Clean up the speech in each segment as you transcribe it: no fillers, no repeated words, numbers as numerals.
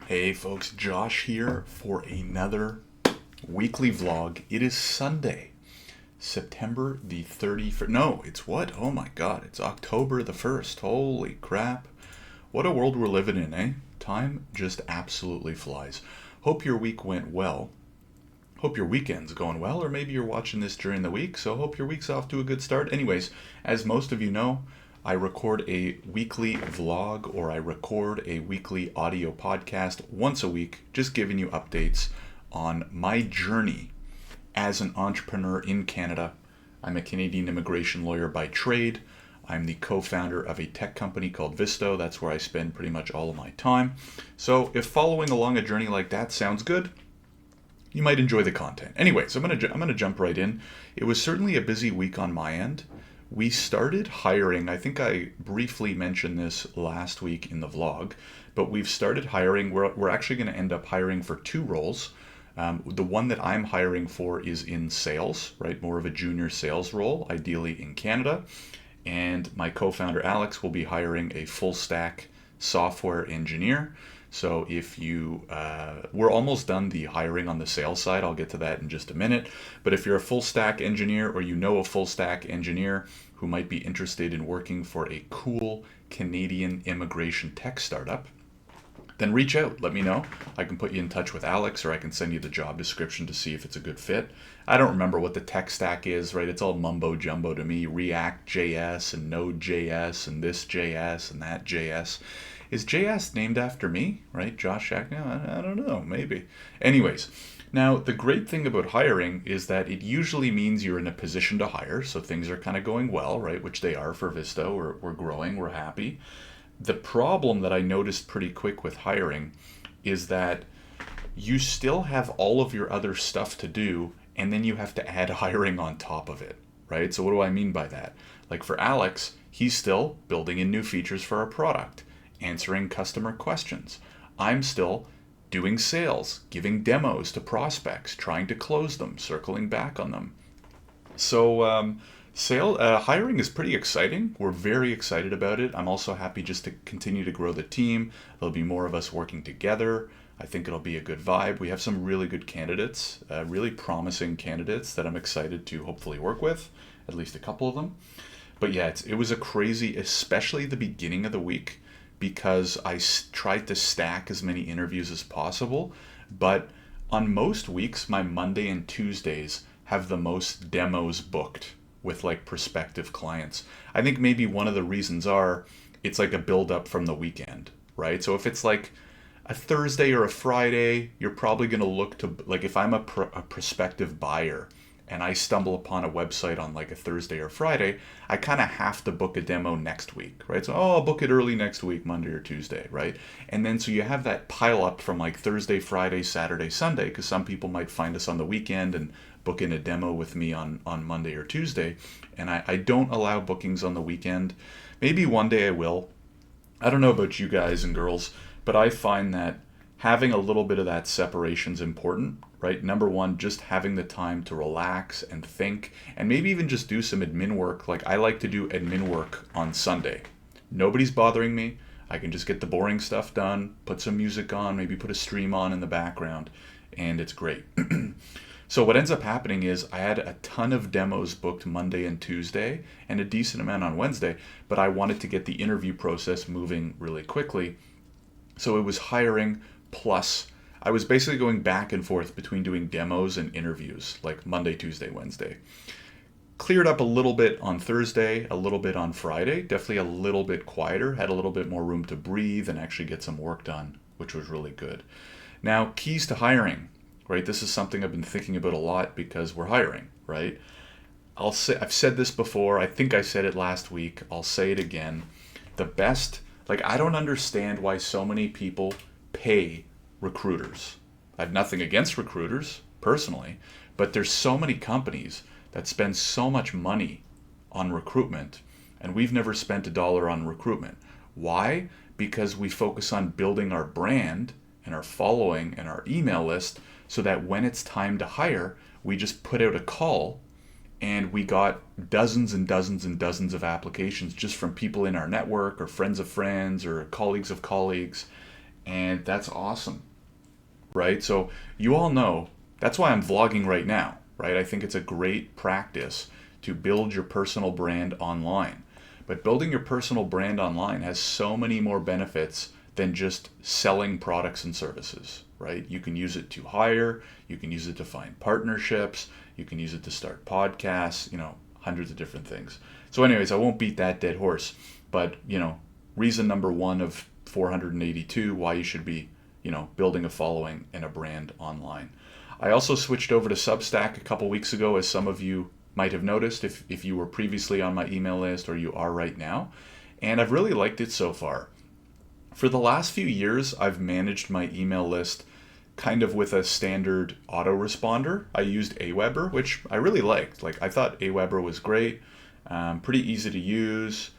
Hey folks, Josh here for another weekly vlog. It is Sunday, September the 31st. No, it's what? Oh my god, it's October the 1st. Holy crap. What a world we're living in, eh? Time just absolutely flies. Hope your week went well. Hope your weekend's going well, or maybe you're watching this during the week, so hope your week's off to a good start. Anyways, as most of you know, I record a weekly vlog or I record a weekly audio podcast once a week, just giving you updates on my journey as an entrepreneur in Canada. I'm a Canadian immigration lawyer by trade. I'm the co-founder of a tech company called Visto. That's where I spend pretty much all of my time. So if following along a journey like that sounds good, you might enjoy the content. Anyways, I'm gonna jump right in. It was certainly a busy week on my end. We started hiring. I think I briefly mentioned this last week in the vlog, but we've started hiring. We're actually going to end up hiring for two roles. The one that I'm hiring for is in sales, right? More of a junior sales role, ideally in Canada. And my co-founder Alex will be hiring a full stack software engineer. So if we're almost done the hiring on the sales side. I'll get to that in just a minute. But if you're a full stack engineer or you know a full stack engineer who might be interested in working for a cool Canadian immigration tech startup, then reach out. Let me know. I can put you in touch with Alex, or I can send you the job description to see if it's a good fit. I don't remember what the tech stack is, right? It's all mumbo jumbo to me. React JS and Node JS and this JS and that JS. Is JS named after me, right? Josh Shacknell? I don't know, maybe. Anyways, now the great thing about hiring is that it usually means you're in a position to hire, so things are kind of going well, right? Which they are for Visto. We're growing, we're happy. The problem that I noticed pretty quick with hiring is that you still have all of your other stuff to do, and then you have to add hiring on top of it, right? So what do I mean by that? Like for Alex, he's still building in new features for our product, answering customer questions. I'm still doing sales, giving demos to prospects, trying to close them, circling back on them. So hiring is pretty exciting. We're very excited about it. I'm also happy just to continue to grow the team. There'll be more of us working together. I think it'll be a good vibe. We have some really good candidates, really promising candidates that I'm excited to hopefully work with, at least a couple of them. But yeah, it was a crazy, especially the beginning of the week, because I tried to stack as many interviews as possible. But on most weeks, my Monday and Tuesdays have the most demos booked with like prospective clients. I think maybe one of the reasons it's like a build up from the weekend, right? So if it's like a Thursday or a Friday, you're probably going to look to, like, if I'm a prospective buyer and I stumble upon a website on like a Thursday or Friday, I kind of have to book a demo next week, right? So, I'll book it early next week, Monday or Tuesday, right? And then so you have that pile up from like Thursday, Friday, Saturday, Sunday, because some people might find us on the weekend and book in a demo with me on Monday or Tuesday. And I don't allow bookings on the weekend. Maybe one day I will. I don't know about you guys and girls, but I find that having a little bit of that separation is important, right? Number one, just having the time to relax and think, and maybe even just do some admin work. Like I like to do admin work on Sunday. Nobody's bothering me. I can just get the boring stuff done, put some music on, maybe put a stream on in the background, and it's great. So what ends up happening is I had a ton of demos booked Monday and Tuesday and a decent amount on Wednesday, but I wanted to get the interview process moving really quickly. So it was hiring plus I was basically going back and forth between doing demos and interviews, like Monday, Tuesday, Wednesday. Cleared up a little bit on Thursday, a little bit on Friday, definitely a little bit quieter, had a little bit more room to breathe and actually get some work done, which was really good. Now, keys to hiring, right? This is something I've been thinking about a lot because we're hiring, right? I've said this before. I think I said it last week. I'll say it again. I don't understand why so many people pay recruiters. I have nothing against recruiters personally, but there's so many companies that spend so much money on recruitment, and we've never spent a dollar on recruitment. Why? Because we focus on building our brand and our following and our email list so that when it's time to hire, we just put out a call and we got dozens and dozens and dozens of applications just from people in our network or friends of friends or colleagues of colleagues. And that's awesome, right? So you all know that's why I'm vlogging right now, right? I think it's a great practice to build your personal brand online. But building your personal brand online has so many more benefits than just selling products and services, right? You can use it to hire, you can use it to find partnerships, you can use it to start podcasts, hundreds of different things. So anyways, I won't beat that dead horse, but reason number one of 482 why you should be, building a following and a brand online. I also switched over to Substack a couple weeks ago, as some of you might have noticed if you were previously on my email list or you are right now. And I've really liked it so far. For the last few years, I've managed my email list kind of with a standard autoresponder. I used Aweber, which I really liked. I thought Aweber was great, pretty easy to use.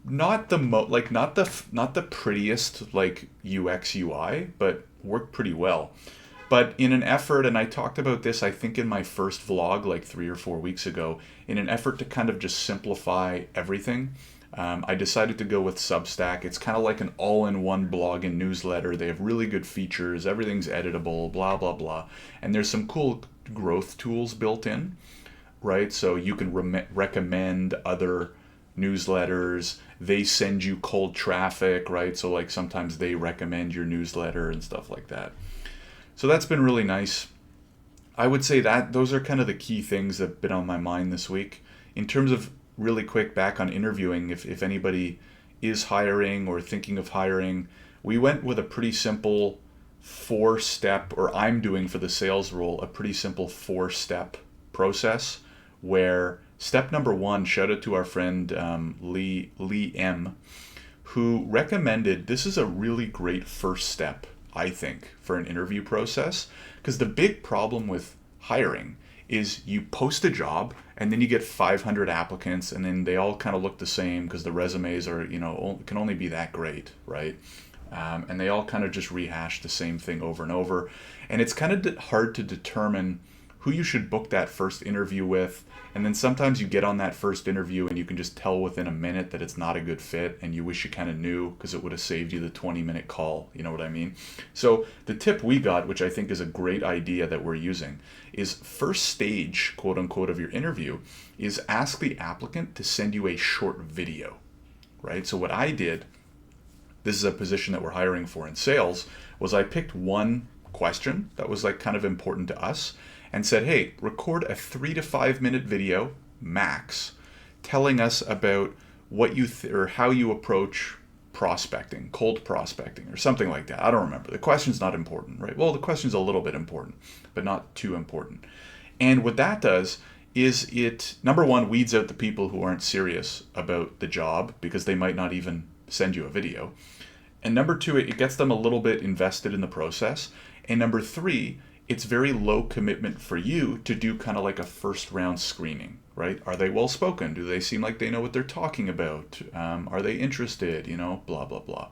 Not the not the prettiest UX UI, but worked pretty well. But in an effort, and I talked about this, I think in my first vlog 3 or 4 weeks ago, in an effort to kind of just simplify everything, I decided to go with Substack. It's kind of like an all-in-one blog and newsletter. They have really good features. Everything's editable, blah, blah, blah. And there's some cool growth tools built in, right? So you can recommend other newsletters. They send you cold traffic, right? So sometimes they recommend your newsletter and stuff like that. So that's been really nice. I would say that those are kind of the key things that have been on my mind this week. In terms of really quick back on interviewing, if anybody is hiring or thinking of hiring, we went with a pretty simple 4-step, or I'm doing for the sales role, a pretty simple 4-step process where step number 1, shout out to our friend Lee M, who recommended this is a really great first step, I think, for an interview process. Because the big problem with hiring is you post a job and then you get 500 applicants and then they all kind of look the same because the resumes are, can only be that great, right? And they all kind of just rehash the same thing over and over. And it's kind of hard to determine who you should book that first interview with. And then sometimes you get on that first interview and you can just tell within a minute that it's not a good fit and you wish you kind of knew because it would have saved you the 20-minute call. You know what I mean? So the tip we got, which I think is a great idea that we're using, is first stage, quote unquote, of your interview is ask the applicant to send you a short video, right? So what I did, this is a position that we're hiring for in sales, was I picked one question that was kind of important to us and said, hey, record a 3 to 5 minute video max telling us about what you or how you approach prospecting, cold prospecting or something like that. I don't remember. The question's not important, right? Well, the question's a little bit important, but not too important. And what that does is it, number one, weeds out the people who aren't serious about the job because they might not even send you a video. And number two, it gets them a little bit invested in the process. And number three, it's very low commitment for you to do kind of like a first round screening, right? Are they well spoken? Do they seem like they know what they're talking about? Are they interested? Blah, blah, blah.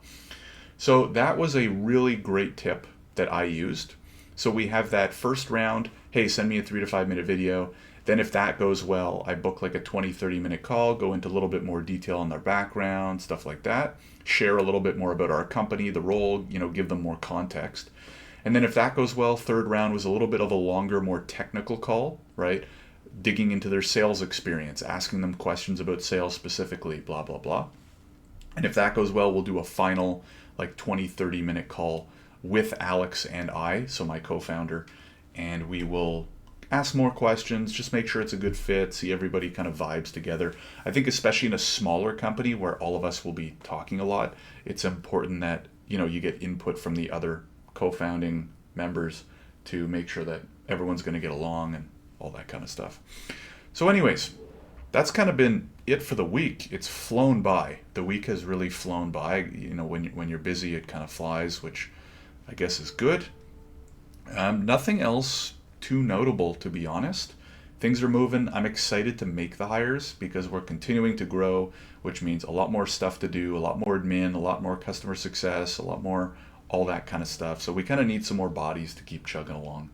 So that was a really great tip that I used. So we have that first round, hey, send me a 3 to 5 minute video. Then if that goes well, I book like a 20, 30 minute call, go into a little bit more detail on their background, stuff like that, share a little bit more about our company, the role, give them more context. And then if that goes well, third round was a little bit of a longer, more technical call, right? Digging into their sales experience, asking them questions about sales specifically, blah, blah, blah. And if that goes well, we'll do a final 20, 30 minute call with Alex and I, so my co-founder, and we will ask more questions, just make sure it's a good fit, see everybody kind of vibes together. I think especially in a smaller company where all of us will be talking a lot, it's important that, you get input from the other co-founding members to make sure that everyone's going to get along and all that kind of stuff. So anyways, that's kind of been it for the week. It's flown by. The week has really flown by. When you're busy, it kind of flies, which I guess is good. Nothing else too notable, to be honest. Things are moving. I'm excited to make the hires because we're continuing to grow, which means a lot more stuff to do, a lot more admin, a lot more customer success, a lot more all that kind of stuff. So we kind of need some more bodies to keep chugging along.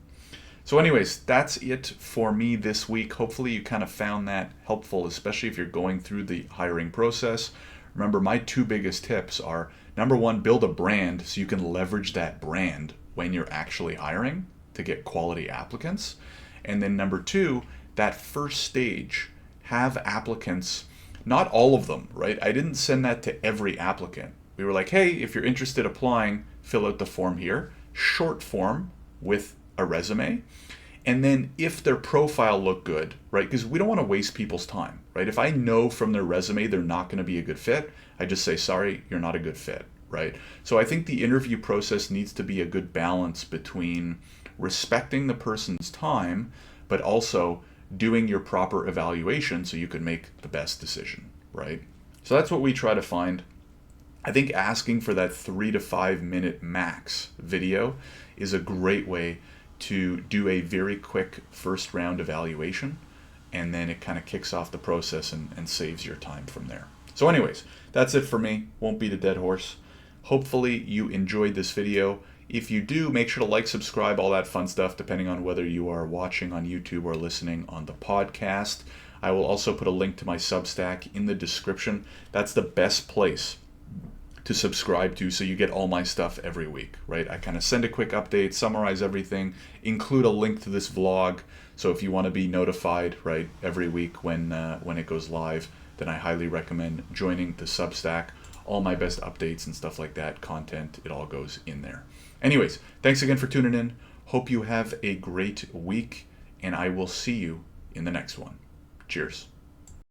So anyways, that's it for me this week. Hopefully you kind of found that helpful, especially if you're going through the hiring process. Remember, my two biggest tips are, number one, build a brand so you can leverage that brand when you're actually hiring to get quality applicants. And then number two, that first stage, have applicants, not all of them, right? I didn't send that to every applicant. We were like, hey, if you're interested applying, fill out the form here, short form with a resume. And then if their profile looked good, right? Because we don't want to waste people's time, right? If I know from their resume they're not going to be a good fit, I just say, sorry, you're not a good fit, right? So I think the interview process needs to be a good balance between respecting the person's time, but also doing your proper evaluation so you can make the best decision, right? So that's what we try to find. I think asking for that 3 to 5 minute max video is a great way to do a very quick first round evaluation, and then it kind of kicks off the process and saves your time from there. So anyways, that's it for me. Won't beat a dead horse. Hopefully you enjoyed this video. If you do, make sure to like, subscribe, all that fun stuff, depending on whether you are watching on YouTube or listening on the podcast. I will also put a link to my Substack in the description. That's the best place to subscribe to so you get all my stuff every week, right? I kind of send a quick update, summarize everything, include a link to this vlog. So if you want to be notified, right, every week when it goes live, then I highly recommend joining the Substack. All my best updates and stuff like that, content, it all goes in there. Anyways, thanks again for tuning in. Hope you have a great week, and I will see you in the next one. Cheers.